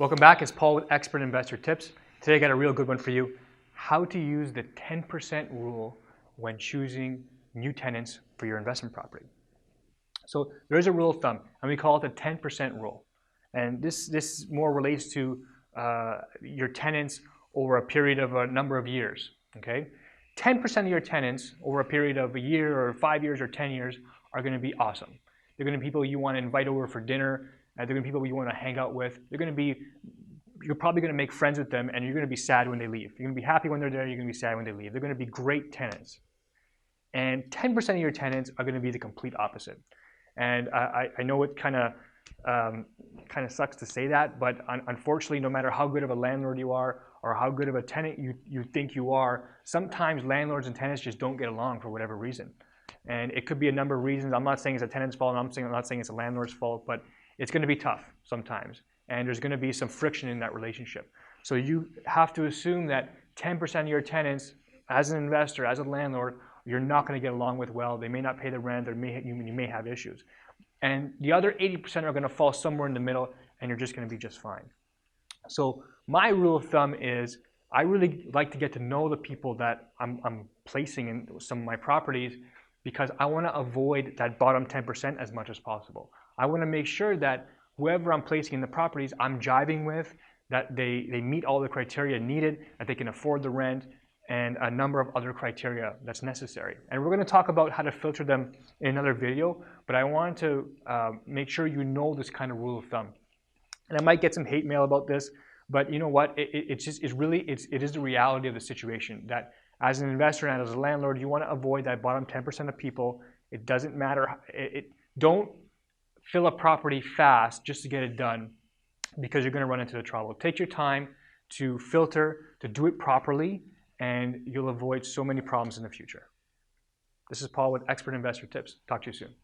Welcome back. It's Paul with Expert Investor Tips. Today I got a real good one for you. How to use the 10% rule when choosing new tenants for your investment property. So there's a rule of thumb, and we call it the 10% rule. And this more relates to your tenants over a period of a number of years. Okay, 10% of your tenants over a period of a year or 5 years or 10 years are going to be awesome. They're going to be people you want to invite over for dinner. They're going to be people you want to hang out with. You're probably going to make friends with them, and you're going to be sad when they leave. You're going to be happy when they're there. You're going to be sad when they leave. They're going to be great tenants. And 10% of your tenants are going to be the complete opposite. And I know it kind of sucks to say that, but unfortunately, no matter how good of a landlord you are or how good of a tenant you think you are, sometimes landlords and tenants just don't get along for whatever reason. And it could be a number of reasons. I'm not saying it's a tenant's fault. I'm not saying it's a landlord's fault, but it's going to be tough sometimes. And there's going to be some friction in that relationship. So you have to assume that 10% of your tenants, as an investor, as a landlord, you're not going to get along with well. They may not pay the rent, or you may have issues. And the other 80% are going to fall somewhere in the middle, and you're just going to be just fine. So my rule of thumb is I really like to get to know the people that I'm placing in some of my properties, because I want to avoid that bottom 10% as much as possible. I want to make sure that whoever I'm placing in the properties I'm jiving with, that they meet all the criteria needed, that they can afford the rent, and a number of other criteria that's necessary. And we're going to talk about how to filter them in another video, but I wanted to make sure you know this kind of rule of thumb. And I might get some hate mail about this, but you know what? It is the reality of the situation, that as an investor and as a landlord, you want to avoid that bottom 10% of people. It doesn't matter. Don't fill a property fast just to get it done, because you're going to run into the trouble. Take your time to filter, to do it properly, and you'll avoid so many problems in the future. This is Paul with Expert Investor Tips. Talk to you soon.